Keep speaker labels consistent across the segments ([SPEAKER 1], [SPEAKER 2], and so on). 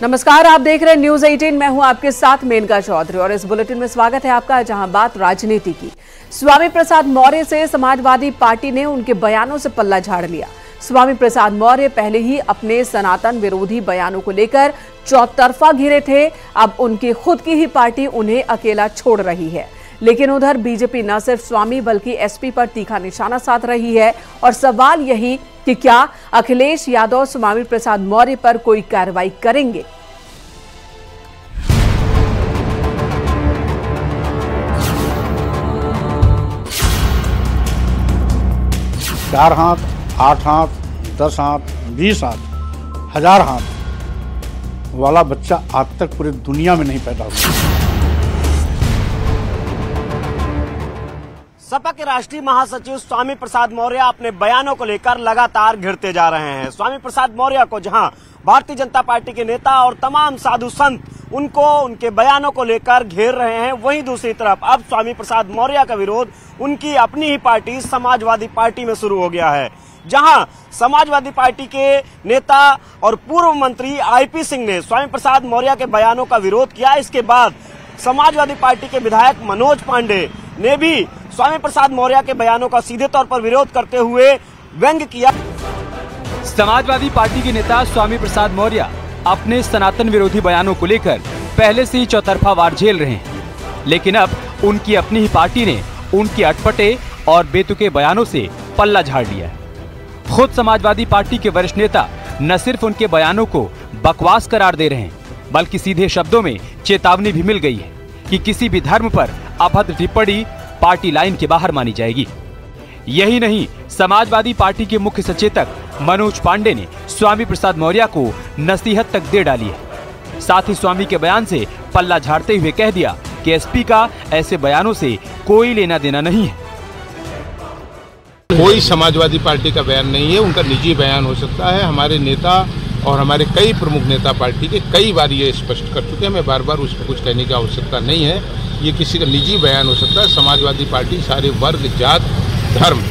[SPEAKER 1] नमस्कार, आप देख रहे हैं न्यूज 18। मैं हूं आपके साथ मेनका चौधरी और इस बुलेटिन में स्वागत है आपका, जहां बात राजनीति की। स्वामी प्रसाद मौर्य से समाजवादी पार्टी ने उनके बयानों से पल्ला झाड़ लिया। स्वामी प्रसाद मौर्य पहले ही अपने सनातन विरोधी बयानों को लेकर चौतरफा घिरे थे। अब उनकी खुद की ही पार्टी उन्हें अकेला छोड़ रही है। लेकिन उधर बीजेपी न सिर्फ स्वामी बल्कि एसपी पर तीखा निशाना साध रही है और सवाल यही कि क्या अखिलेश यादव स्वामी प्रसाद मौर्य पर कोई कार्रवाई करेंगे।
[SPEAKER 2] चार हाथ, 8 हाथ, 10 हाथ, 20 हाथ, 1000 हाथ वाला बच्चा आज तक पूरी दुनिया में नहीं पैदा हुआ।
[SPEAKER 3] सपा के राष्ट्रीय महासचिव स्वामी प्रसाद मौर्य अपने बयानों को लेकर लगातार घिरते जा रहे हैं। स्वामी प्रसाद मौर्य को जहां भारतीय जनता पार्टी के नेता और तमाम साधु संत उनको उनके बयानों को लेकर घेर रहे हैं, वहीं दूसरी तरफ अब स्वामी प्रसाद मौर्य का विरोध उनकी अपनी ही पार्टी समाजवादी पार्टी में शुरू हो गया है। जहां समाजवादी पार्टी के नेता और पूर्व मंत्री आईपी सिंह ने स्वामी प्रसाद मौर्य के बयानों का विरोध किया। इसके बाद समाजवादी पार्टी के विधायक मनोज पांडे ने भी स्वामी प्रसाद मौर्य के बयानों का सीधे तौर पर विरोध करते हुए व्यंग किया।
[SPEAKER 4] समाजवादी पार्टी के नेता स्वामी प्रसाद मौर्य अपने सनातन विरोधी बयानों को लेकर पहले से ही चौतरफा वार झेल रहे हैं, लेकिन अब उनकी अपनी ही पार्टी ने उनके अटपटे और बेतुके बयानों से पल्ला झाड़ लिया है। खुद समाजवादी पार्टी के वरिष्ठ नेता न सिर्फ उनके बयानों को बकवास करार दे रहे हैं, बल्कि सीधे शब्दों में चेतावनी भी मिल गई है कि किसी भी धर्म पर अभद्र टिप्पणी पार्टी लाइन के बाहर मानी जाएगी। यही नहीं, समाजवादी पार्टी के मुख्य सचेतक मनोज पांडे ने स्वामी प्रसाद मौर्य को नसीहत तक दे डाली है। साथ ही स्वामी के बयान से पल्ला झाड़ते हुए कह दिया कि एसपी का ऐसे बयानों से कोई लेना देना नहीं है।
[SPEAKER 5] कोई समाजवादी पार्टी का बयान नहीं है, उनका निजी बयान हो सकता है। हमारे नेता और हमारे कई प्रमुख नेता पार्टी के कई बार ये स्पष्ट कर चुके हैं, मैं बार बार उस पर कुछ कहने की आवश्यकता नहीं है। ये किसी का निजी बयान हो सकता है। समाजवादी पार्टी सारे वर्ग, जात, धर्म,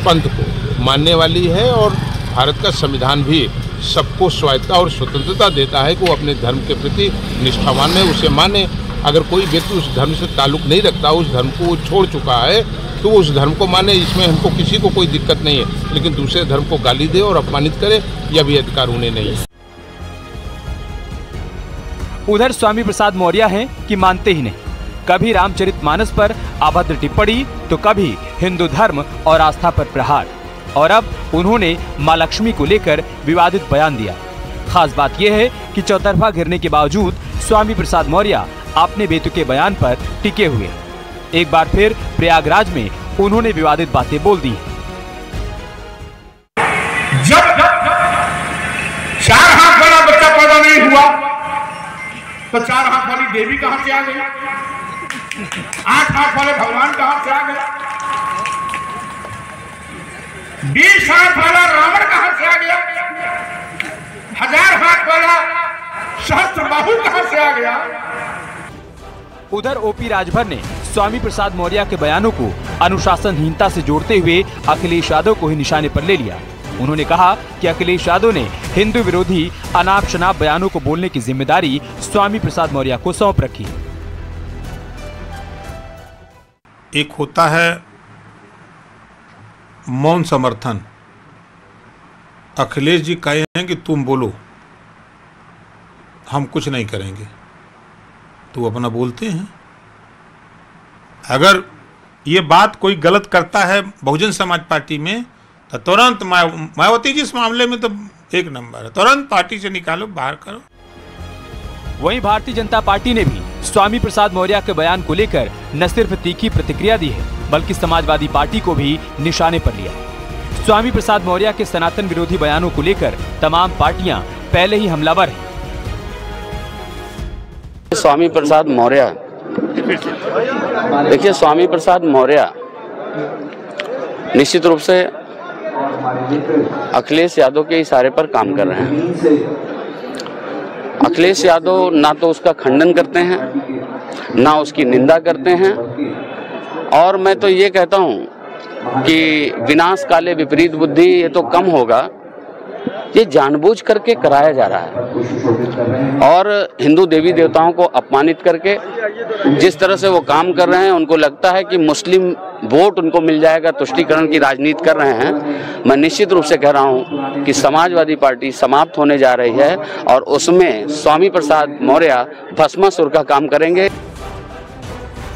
[SPEAKER 5] पंथ को मानने वाली है और भारत का संविधान भी सबको स्वायत्ता और स्वतंत्रता देता है कि वो अपने धर्म के प्रति निष्ठावान है, उसे माने। अगर कोई व्यक्ति उस धर्म से ताल्लुक नहीं रखता, उस धर्म को वो छोड़ चुका है, तो वो उस धर्म को माने। इसमें हमको किसी को कोई दिक्कत नहीं है, लेकिन दूसरे धर्म को गाली दे और अपमानित करे, यह भी अधिकार उन्हें नहीं है।
[SPEAKER 4] उधर स्वामी प्रसाद मौर्य हैं कि मानते ही नहीं। कभी रामचरितमानस पर अभद्र टिप्पणी तो कभी हिंदू धर्म और आस्था पर प्रहार, और अब उन्होंने मां लक्ष्मी को लेकर विवादित बयान दिया। खास बात यह है कि चौतरफा घिरने के बावजूद स्वामी प्रसाद मौर्य अपने बेतुके बयान पर टिके हुए। एक बार फिर प्रयागराज में उन्होंने विवादित बातें बोल दी।
[SPEAKER 6] जब 4 हाथ वाला बच्चा पैदा नहीं हुआ तो 4 हाथ वाली देवी कहां से आ गई? 8 हाथ वाले भगवान कहां से आ गए? 20 हाथ वाला रावण कहां से आ गया? 1000 हाथ वाला सहस्त्रबाहु कहां से आ गया?
[SPEAKER 4] उधर ओपी राजभर ने स्वामी प्रसाद मौर्य के बयानों को अनुशासनहीनता से जोड़ते हुए अखिलेश यादव को ही निशाने पर ले लिया। उन्होंने कहा कि अखिलेश यादव ने हिंदू विरोधी अनाप शनाप बयानों को बोलने की जिम्मेदारी स्वामी प्रसाद मौर्य को सौंप रखी।
[SPEAKER 2] एक होता है मौन समर्थन। अखिलेश जी कहे हैं कि तुम बोलो, हम कुछ नहीं करेंगे, तो अपना बोलते हैं। अगर ये बात कोई गलत करता है बहुजन समाज पार्टी में तो तुरंत मायावती जी इस मामले में तो एक नंबर है, तुरंत पार्टी से निकालो, बाहर करो।
[SPEAKER 4] वहीं भारतीय जनता पार्टी ने भी स्वामी प्रसाद मौर्य के बयान को लेकर न सिर्फ तीखी प्रतिक्रिया दी है, बल्कि समाजवादी पार्टी को भी निशाने पर लिया। स्वामी प्रसाद मौर्य के सनातन विरोधी बयानों को लेकर तमाम पार्टियां पहले ही हमलावर हैं।
[SPEAKER 7] स्वामी प्रसाद मौर्य, देखिए स्वामी प्रसाद मौर्य निश्चित रूप से अखिलेश यादव के इशारे पर काम कर रहे हैं। अखिलेश यादव ना तो उसका खंडन करते हैं, ना उसकी निंदा करते हैं, और मैं तो ये कहता हूं कि विनाश काले विपरीत बुद्धि, ये तो कम होगा ये जानबूझ करके कराया जा रहा है और हिंदू देवी देवताओं को अपमानित करके जिस तरह से वो काम कर रहे हैं, उनको लगता है कि मुस्लिम वोट उनको मिल जाएगा, तुष्टीकरण की राजनीति कर रहे हैं। मैं निश्चित रूप से कह रहा हूं कि समाजवादी पार्टी समाप्त होने जा रही है और उसमें स्वामी प्रसाद मौर्य भस्मासुर का काम करेंगे।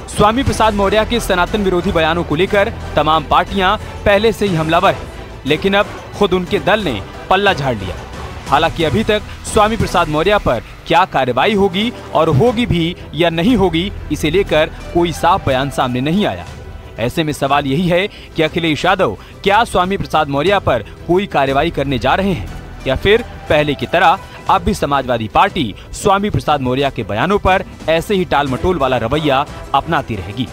[SPEAKER 4] स्वामी प्रसाद मौर्य के सनातन विरोधी बयानों को लेकर तमाम पार्टियां पहले से ही हमलावर हैं, लेकिन अब खुद उनके दल ने पल्ला झाड़ लिया। हालांकि अभी तक स्वामी प्रसाद मौर्य पर क्या कार्रवाई होगी और होगी भी या नहीं होगी, इसे लेकर कोई साफ बयान सामने नहीं आया। ऐसे में सवाल यही है कि अखिलेश यादव क्या स्वामी प्रसाद मौर्य पर कोई कार्रवाई करने जा रहे हैं या फिर पहले की तरह अब भी समाजवादी पार्टी स्वामी प्रसाद मौर्य के बयानों पर ऐसे ही टाल मटोल वाला रवैया अपनाती रहेगी।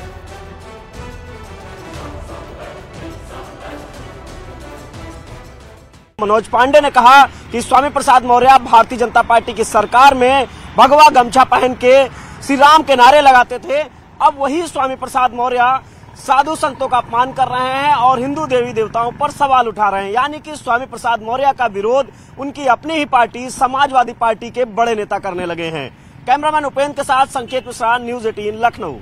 [SPEAKER 3] मनोज पांडे ने कहा कि स्वामी प्रसाद मौर्य भारतीय जनता पार्टी की सरकार में भगवा गमछा पहन के श्री राम के नारे लगाते थे। अब वही स्वामी प्रसाद मौर्य साधु संतों का अपमान कर रहे हैं और हिंदू देवी देवताओं पर सवाल उठा रहे हैं। यानी कि स्वामी प्रसाद मौर्य का विरोध उनकी अपनी ही पार्टी समाजवादी पार्टी के बड़े नेता करने लगे हैं। कैमरामैन उपेंद्र के साथ संकेत मिश्रा, न्यूज 18 लखनऊ।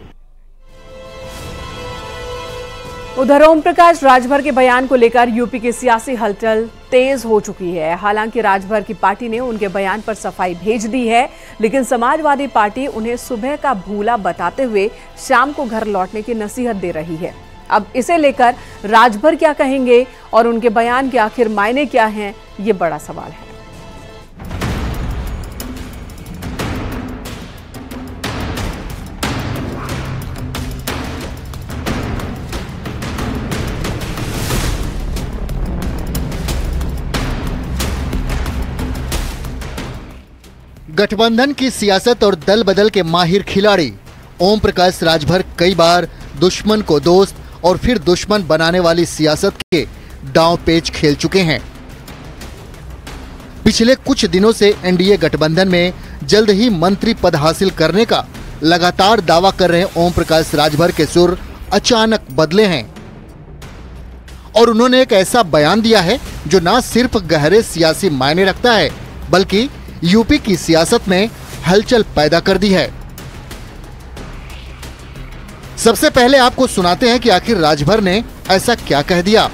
[SPEAKER 1] उधर ओम प्रकाश राजभर के बयान को लेकर यूपी की सियासी हलचल तेज हो चुकी है। हालांकि राजभर की पार्टी ने उनके बयान पर सफाई भेज दी है, लेकिन समाजवादी पार्टी उन्हें सुबह का भूला बताते हुए शाम को घर लौटने की नसीहत दे रही है। अब इसे लेकर राजभर क्या कहेंगे और उनके बयान के आखिर मायने क्या हैं, ये बड़ा सवाल है।
[SPEAKER 8] गठबंधन की सियासत और दल बदल के माहिर खिलाड़ी ओम प्रकाश राजभर कई बार दुश्मन को दोस्त और फिर दुश्मन बनाने वाली सियासत के दांव पेच खेल चुके हैं। पिछले कुछ दिनों से एनडीए गठबंधन में जल्द ही मंत्री पद हासिल करने का लगातार दावा कर रहे ओम प्रकाश राजभर के सुर अचानक बदले हैं और उन्होंने एक ऐसा बयान दिया है जो न सिर्फ गहरे सियासी मायने रखता है बल्कि यूपी की सियासत में हलचल पैदा कर दी है। सबसे पहले आपको सुनाते हैं कि आखिर राजभर ने ऐसा क्या कह दिया।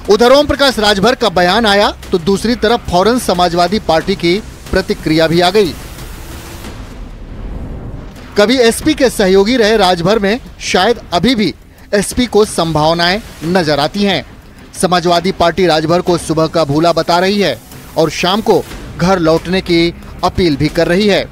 [SPEAKER 8] उधर ओम प्रकाश राजभर का बयान आया तो दूसरी तरफ फौरन समाजवादी पार्टी की प्रतिक्रिया भी आ गई। कभी एसपी के सहयोगी रहे राजभर में शायद अभी भी एसपी को संभावनाएं नजर आती हैं। समाजवादी पार्टी राजभर को सुबह का भूला बता रही है और शाम को घर लौटने की अपील भी कर रही है।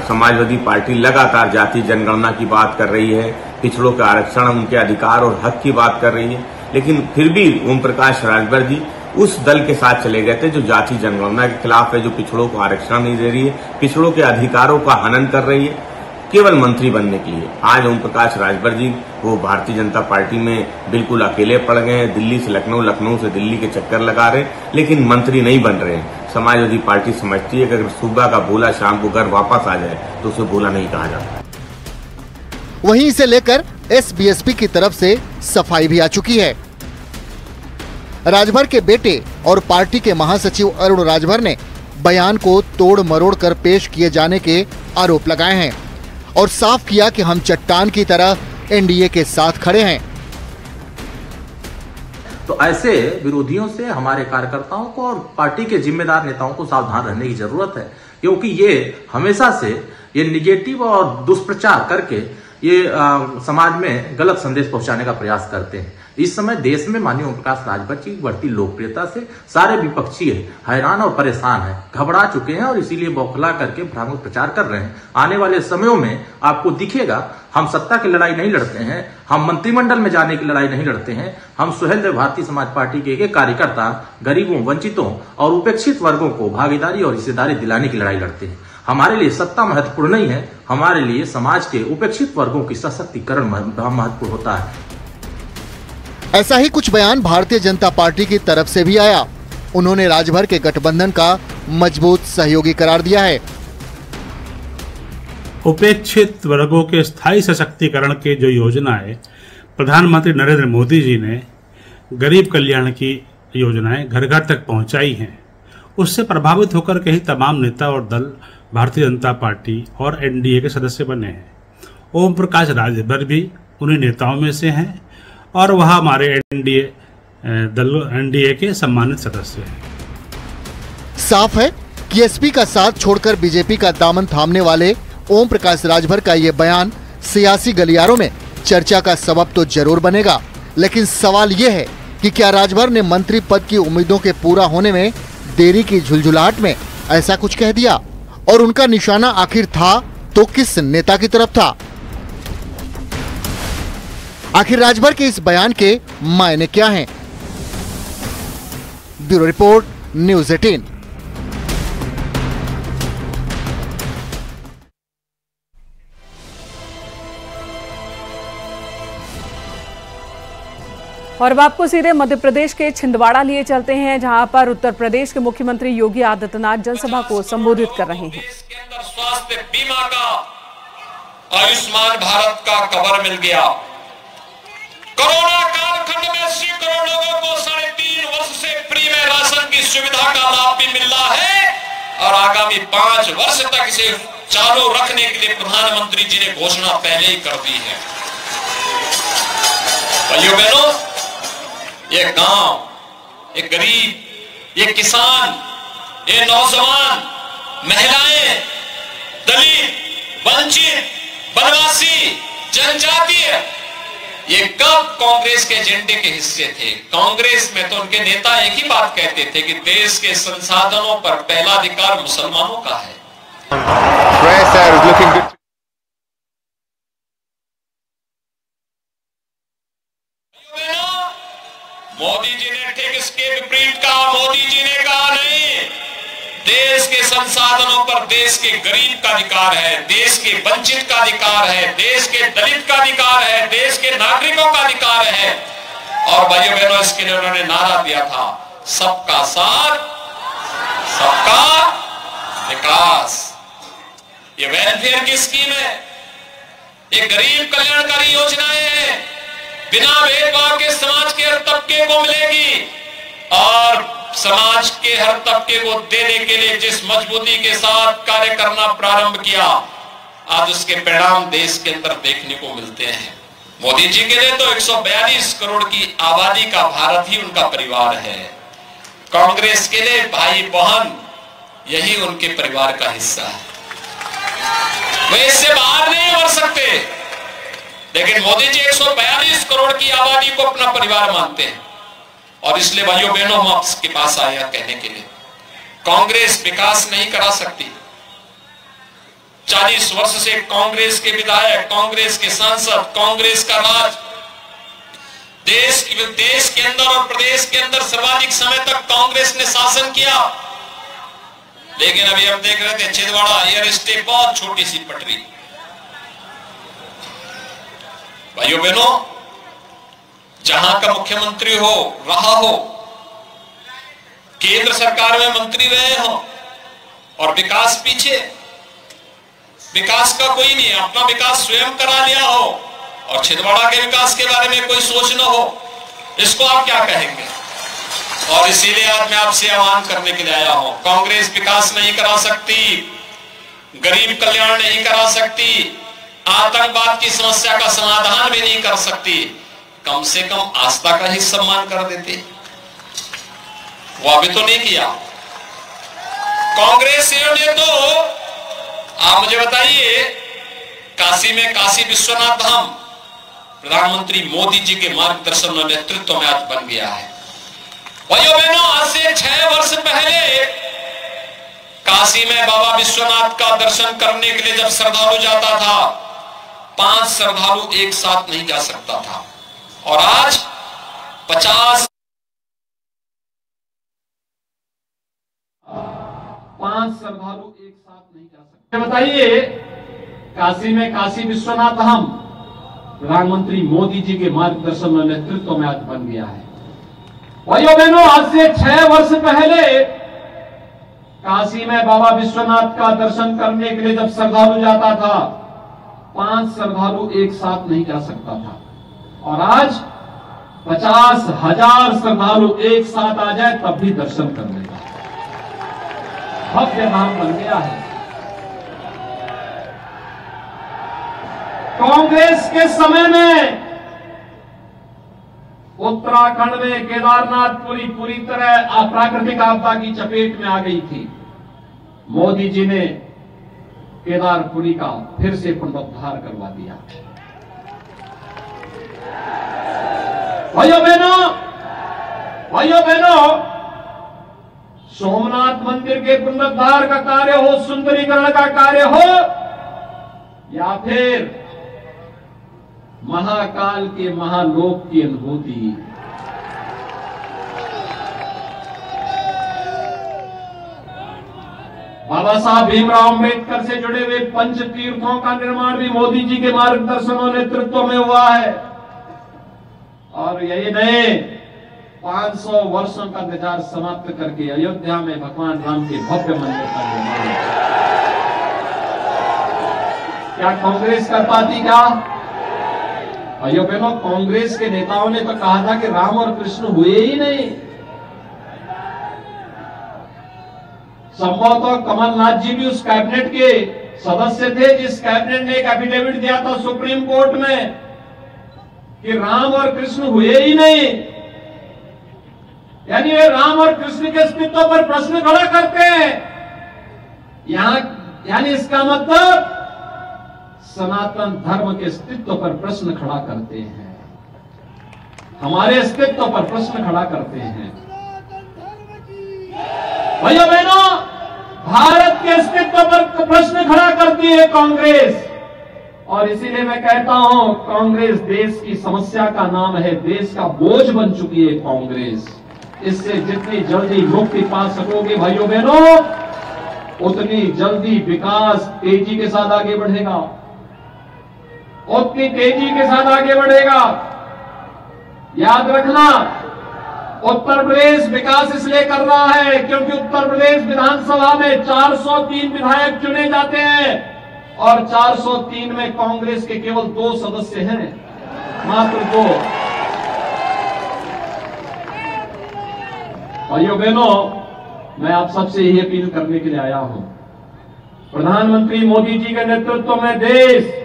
[SPEAKER 9] समाजवादी पार्टी लगातार जाति जनगणना की बात कर रही है, पिछड़ों का आरक्षण, उनके अधिकार और हक की बात कर रही है, लेकिन फिर भी ओम प्रकाश राजभर जी उस दल के साथ चले गए थे जो जाति जनगणना के खिलाफ है, जो पिछड़ों को आरक्षण नहीं दे रही है, पिछड़ों के अधिकारों का हनन कर रही है, केवल मंत्री बनने के लिए। आज ओम प्रकाश राजभर जी वो भारतीय जनता पार्टी में बिल्कुल अकेले पड़ गए हैं। दिल्ली से लखनऊ, लखनऊ से दिल्ली के चक्कर लगा रहे हैं, लेकिन मंत्री नहीं बन रहे हैं। समाजवादी पार्टी समझती है कि अगर सुबह का भूला शाम को घर वापस आ जाए तो उसे भूला नहीं कहा जाता।
[SPEAKER 8] वहीं इसे लेकर एसबीएसपी की तरफ से सफाई भी आ चुकी है। राजभर के बेटे और पार्टी के महासचिव अरुण राजभर ने बयान को तोड़ मरोड़ कर पेश किए जाने के आरोप लगाए हैं और साफ किया कि हम चट्टान की तरह एनडीए के साथ खड़े हैं।
[SPEAKER 10] तो ऐसे विरोधियों से हमारे कार्यकर्ताओं को और पार्टी के जिम्मेदार नेताओं को सावधान रहने की जरूरत है, क्योंकि ये हमेशा से ये निगेटिव और दुष्प्रचार करके ये समाज में गलत संदेश पहुंचाने का प्रयास करते हैं। इस समय देश में माननीय ओम प्रकाश राजभर की बढ़ती लोकप्रियता से सारे विपक्षी हैरान और परेशान हैं, घबरा चुके हैं और इसीलिए बौखला करके भ्रामक प्रचार कर रहे हैं। आने वाले समयों में आपको दिखेगा, हम सत्ता की लड़ाई नहीं लड़ते हैं, हम मंत्रिमंडल में जाने की लड़ाई नहीं लड़ते हैं, हम सुहेलदेव भारतीय समाज पार्टी के एक कार्यकर्ता गरीबों, वंचितों और उपेक्षित वर्गों को भागीदारी और हिस्सेदारी दिलाने की लड़ाई लड़ते हैं। हमारे लिए सत्ता महत्वपूर्ण नहीं है, हमारे लिए समाज के उपेक्षित वर्गों की सशक्तिकरण महत्वपूर्ण होता है।
[SPEAKER 8] ऐसा ही कुछ बयान भारतीय जनता पार्टी की तरफ से भी आया। उन्होंने राजभर के गठबंधन का मजबूत सहयोगी करार दिया है।
[SPEAKER 11] उपेक्षित वर्गों के स्थायी सशक्तिकरण की जो योजना है, प्रधानमंत्री नरेंद्र मोदी जी ने गरीब कल्याण की योजनाएं घर घर तक पहुंचाई हैं, उससे प्रभावित होकर के ही तमाम नेता और दल भारतीय जनता पार्टी और एनडीए के सदस्य बने हैं। ओम प्रकाश राजभर भी उन्हीं नेताओं में से हैं और वह हमारे एनडीए के सम्मानित सदस्य हैं।
[SPEAKER 8] साफ है कि एसपी का साथ छोड़कर बीजेपी का दामन थामने वाले ओम प्रकाश राजभर का ये बयान सियासी गलियारों में चर्चा का सबब तो जरूर बनेगा, लेकिन सवाल ये है कि क्या राजभर ने मंत्री पद की उम्मीदों के पूरा होने में देरी की झुलझुलाहट में ऐसा कुछ कह दिया, और उनका निशाना आखिर था तो किस नेता की तरफ था? आखिर राजभर के इस बयान के मायने क्या हैं? Bureau report, news 18।
[SPEAKER 1] और अब आपको सीधे मध्य प्रदेश के छिंदवाड़ा लिए चलते हैं, जहां पर उत्तर प्रदेश के मुख्यमंत्री योगी आदित्यनाथ जनसभा को संबोधित कर रहे हैं।
[SPEAKER 12] स्वास्थ्य बीमा का, आयुष्मान भारत का कवर मिल गया। कोरोना कालखंड में सैकड़ों लोगों को 3.5 वर्ष से फ्री में राशन की सुविधा का लाभ भी मिल रहा है और आगामी 5 वर्ष तक इसे चालू रखने के लिए प्रधानमंत्री जी ने घोषणा पहले ही कर दी है। भाइयों बहनों, ये गांव, ये गरीब, ये किसान, ये नौजवान, महिलाएं, दलित, वंचित, वनवासी, जनजातीय, ये कब कांग्रेस के एजेंडे के हिस्से थे? कांग्रेस में तो उनके नेता एक ही बात कहते थे कि देश के संसाधनों पर पहला अधिकार मुसलमानों का है। मोदी जी ने ठीक इसके विपरीत कहा। मोदी जी ने कहा नहीं, देश के संसाधनों पर देश के गरीब का अधिकार है, देश के वंचित का अधिकार है, देश के दलित का अधिकार है, देश के नागरिकों का अधिकार है। और भाइयों बहनों, इसके लिए उन्होंने नारा दिया था, सबका साथ, सबका विकास। ये वेलफेयर की स्कीम है, ये गरीब कल्याणकारी योजनाएं हैं, बिना भेदभाव के समाज के हर तबके को मिलेगी और समाज के हर तबके को देने के लिए जिस मजबूती के साथ कार्य करना प्रारंभ किया, आज उसके परिणाम देश के अंदर देखने को मिलते हैं। मोदी जी के लिए तो 142 करोड़ की आबादी का भारत ही उनका परिवार है। कांग्रेस के लिए भाई बहन यही उनके परिवार का हिस्सा है। वे इससे बाहर नहीं बढ़ सकते, लेकिन मोदी जी 142 करोड़ की आबादी को अपना परिवार मानते हैं। और इसलिए भाइयों बहनों, हम आपके पास आए हैं कहने के लिए, कांग्रेस विकास नहीं करा सकती। 40 वर्ष से कांग्रेस के विधायक, कांग्रेस के सांसद, कांग्रेस का राज, देश के अंदर और प्रदेश के अंदर सर्वाधिक समय तक कांग्रेस ने शासन किया। लेकिन अभी हम देख रहे थे छिंदवाड़ा एयर स्ट्रिप, बहुत छोटी सी पटरी। भाइयों बहनों, जहां का मुख्यमंत्री हो रहा हो, केंद्र सरकार में मंत्री रहे हो और विकास पीछे, विकास का कोई नहीं है, अपना विकास स्वयं करा लिया हो और छिंदवाड़ा के विकास के बारे में कोई सोच न हो, इसको आप क्या कहेंगे? और इसीलिए आज मैं आपसे आह्वान करने के लिए आया हूं। कांग्रेस विकास नहीं करा सकती, गरीब कल्याण नहीं करा सकती, आतंकवाद की समस्या का समाधान भी नहीं कर सकती, कम से कम आस्था का ही सम्मान कर देते। वो अभी तो नहीं किया कांग्रेस ने। तो आप मुझे बताइए, काशी में काशी विश्वनाथ धाम प्रधानमंत्री मोदी जी के मार्गदर्शन और नेतृत्व में आज बन गया है। भाइयों बहनों, आज से 6 वर्ष पहले काशी में बाबा विश्वनाथ का दर्शन करने के लिए जब श्रद्धालु जाता था, 5 श्रद्धालु एक साथ नहीं जा सकता था, और आज 50 श्रद्धालु एक साथ नहीं जा सकते।
[SPEAKER 13] बताइए, काशी में काशी विश्वनाथ धाम प्रधानमंत्री मोदी जी के मार्गदर्शन और नेतृत्व में आज बन गया है। भाइयों बहनों, आज से 6 वर्ष पहले काशी में बाबा विश्वनाथ का दर्शन करने के लिए जब श्रद्धालु जाता था, 5 श्रद्धालु एक साथ नहीं जा सकता था, और आज 50,000 श्रद्धालु एक साथ आ जाए तब भी दर्शन कर लेगा। भव्य धाम बन गया है। कांग्रेस के समय में उत्तराखंड में केदारनाथ पूरी तरह अप्राकृतिक आपदा की चपेट में आ गई थी। मोदी जी ने केदारपुरी का फिर से पुनरुद्धार करवा दिया। भाइयों बहनों, सोमनाथ मंदिर के पुनरुद्धार का कार्य हो, सुंदरीकरण का कार्य हो, या फिर महाकाल के महालोक की अनुभूति, बाबा साहब भीमराव अंबेडकर से जुड़े हुए पंच तीर्थों का निर्माण भी मोदी जी के मार्गदर्शन और नेतृत्व में हुआ है। और यही नहीं, 500 वर्षों का इंतजार समाप्त करके अयोध्या में भगवान राम के भव्य मंदिर का निर्माण। क्या कांग्रेस कर पाती? क्या भाइयों बहनों, कांग्रेस के नेताओं ने तो कहा था कि राम और कृष्ण हुए ही नहीं। संभवतः कमलनाथ जी भी उस कैबिनेट के सदस्य थे जिस कैबिनेट ने एक एफिडेविट दिया था सुप्रीम कोर्ट में कि राम और कृष्ण हुए ही नहीं। यानी वे राम और कृष्ण के अस्तित्व पर प्रश्न खड़ा करते हैं। यानी इसका मतलब सनातन धर्म के अस्तित्व पर प्रश्न खड़ा करते हैं, हमारे अस्तित्व पर प्रश्न खड़ा करते हैं। भाइयों बहनों, भारत के अस्तित्व पर प्रश्न खड़ा करती है कांग्रेस, और इसीलिए मैं कहता हूं कांग्रेस देश की समस्या का नाम है, देश का बोझ बन चुकी है कांग्रेस। इससे जितनी जल्दी मुक्ति पा सकोगे भाइयों बहनों, उतनी जल्दी विकास तेजी के साथ आगे बढ़ेगा, उतनी तेजी के साथ आगे बढ़ेगा। याद रखना, उत्तर प्रदेश विकास इसलिए कर रहा है क्योंकि उत्तर प्रदेश विधानसभा में 403 विधायक चुने जाते हैं और 403 में कांग्रेस के केवल 2 सदस्य हैं, मात्र 2। भाइयों बहनों, मैं आप सबसे यही अपील करने के लिए आया हूं, प्रधानमंत्री मोदी जी के नेतृत्व में देश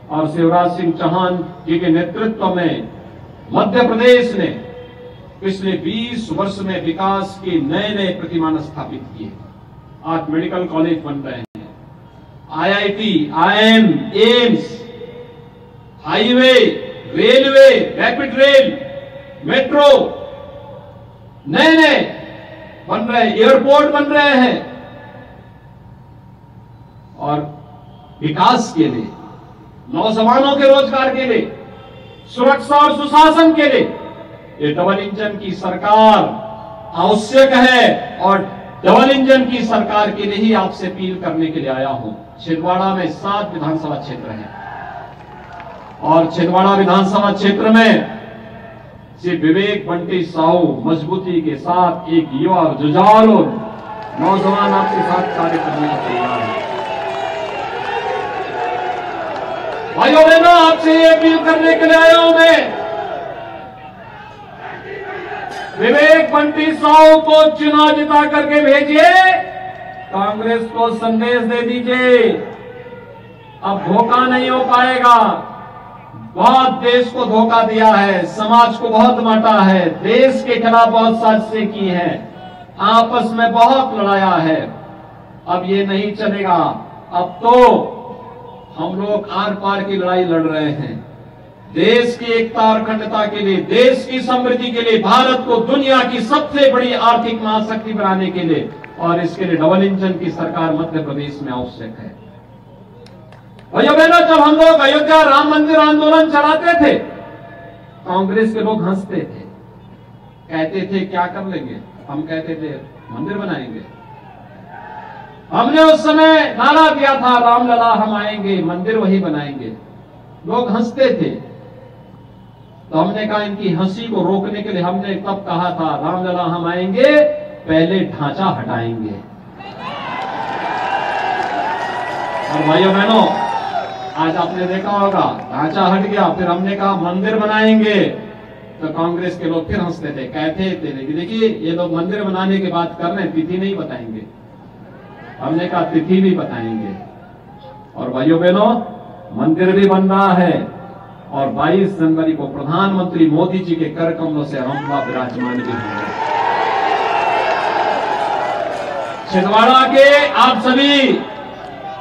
[SPEAKER 13] और शिवराज सिंह चौहान जी के नेतृत्व में मध्य प्रदेश ने पिछले 20 वर्ष में विकास के नए प्रतिमान स्थापित किए। आज मेडिकल कॉलेज बन रहे हैं, IIT, IIM, AIIMS, highway, railway, rapid rail, metro नए बन रहे हैं, एयरपोर्ट बन रहे हैं। और विकास के लिए, नौजवानों के रोजगार के लिए, सुरक्षा और सुशासन के लिए ये डबल इंजन की सरकार आवश्यक है, और डबल इंजन की सरकार के लिए ही आपसे अपील करने के लिए आया हूं। छिंदवाड़ा में 7 विधानसभा क्षेत्र हैं और छिंदवाड़ा विधानसभा क्षेत्र में श्री विवेक बंटी साहू मजबूती के साथ एक युवा जुझारू नौजवान आपके साथ कार्य करने को तैयार है। भाइयों बहनों, आपसे ये अपील करने के लिए आया हूं मैं, विवेक बंटी साहू को चुनाव जिता करके भेजिए, कांग्रेस को संदेश दे दीजिए अब धोखा नहीं हो पाएगा। बहुत देश को धोखा दिया है, समाज को बहुत बांटा है, देश के खिलाफ बहुत साजिशें की है, आपस में बहुत लड़ाया है। अब ये नहीं चलेगा। अब तो हम लोग आर पार की लड़ाई लड़ रहे हैं, देश की एकता और अखंडता के लिए, देश की समृद्धि के लिए, भारत को दुनिया की सबसे बड़ी आर्थिक महाशक्ति बनाने के लिए, और इसके लिए डबल इंजन की सरकार मध्य प्रदेश में आवश्यक है। भाइयों बहनों, जब हम लोग अयोध्या राम मंदिर आंदोलन चलाते थे, कांग्रेस के लोग हंसते थे, कहते थे क्या कर लेंगे, हम कहते थे मंदिर बनाएंगे। हमने उस समय नारा दिया था, रामलला हम आएंगे, मंदिर वही बनाएंगे। लोग हंसते थे, तो हमने कहा इनकी हंसी को रोकने के लिए हमने तब कहा था, रामलला हम आएंगे, पहले ढांचा हटाएंगे। और भाइयों बहनों, आज आपने देखा होगा ढांचा हट गया, फिर हमने कहा मंदिर बनाएंगे, तो कांग्रेस के लोग फिर हंसते थे, कहते थे कि देखिए ये लोग मंदिर बनाने की बात कर रहे हैं, तिथि नहीं बताएंगे। हमने कहा तिथि भी बताएंगे। और भाइयों बहनों, मंदिर भी बन रहा है और 22 जनवरी को प्रधानमंत्री मोदी जी के कर कमलों से हम विराजमान भी होंगे। छिंदवाड़ा के आप सभी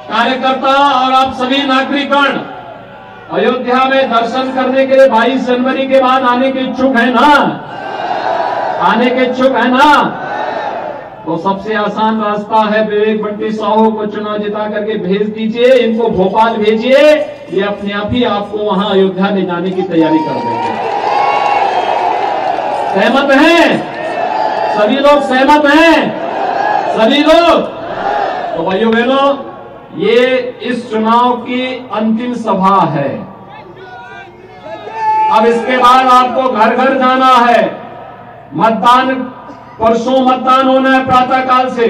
[SPEAKER 13] कार्यकर्ता और आप सभी नागरिकगण अयोध्या में दर्शन करने के लिए 22 जनवरी के बाद आने के इच्छुक है ना? आने के इच्छुक है ना? तो सबसे आसान रास्ता है, विवेक बंटी साहू को चुनाव जिता करके भेज दीजिए, इनको भोपाल भेजिए, ये अपने आप ही आपको वहां अयोध्या ले जाने की तैयारी कर देंगे। सहमत हैं? सभी लोग सहमत हैं? सभी लोग? तो भाइयों बहनों, ये इस चुनाव की अंतिम सभा है। अब इसके बाद आपको घर घर जाना है। मतदान परसों मतदान होना है प्रातः काल से,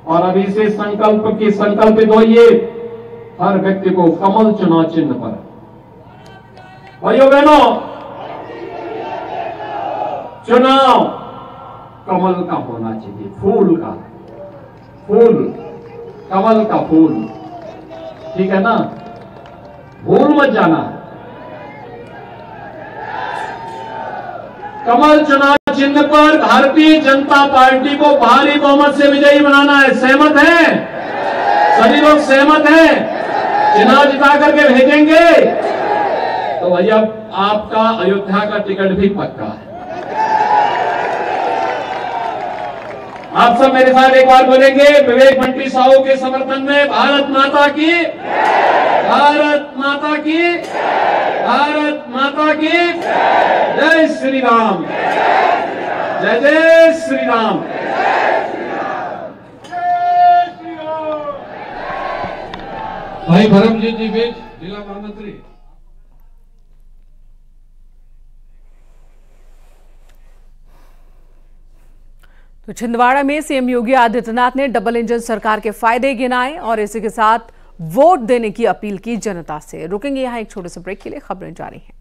[SPEAKER 13] और अभी से संकल्पित होइए हर व्यक्ति को कमल चुनाव चिन्ह पर। भाइयों बहनों, चुनाव कमल का होना चाहिए, फूल का, फूल, कमल का फूल, ठीक है ना? भूल मत जाना। कमल चुनाव चिन्ह पर भारतीय जनता पार्टी को भारी बहुमत से विजयी बनाना है। सहमत हैं? सभी लोग सहमत हैं? चुनाव जिता करके भेजेंगे तो भैया आपका अयोध्या का टिकट भी पक्का है। आप सब मेरे साथ एक बार बोलेंगे, विवेक बंटी साहू के समर्थन में भारत माता की, भारत माता की, भारत माता की जय श्री राम, जय जय श्री राम। भाई धर्मजीत जी बेच, जिला महामंत्री।
[SPEAKER 1] तो छिंदवाड़ा में सीएम योगी आदित्यनाथ ने डबल इंजन सरकार के फायदे गिनाए और इसी के साथ वोट देने की अपील की जनता से। रुकेंगे यहां एक छोटे से ब्रेक के लिए, खबरें जारी हैं।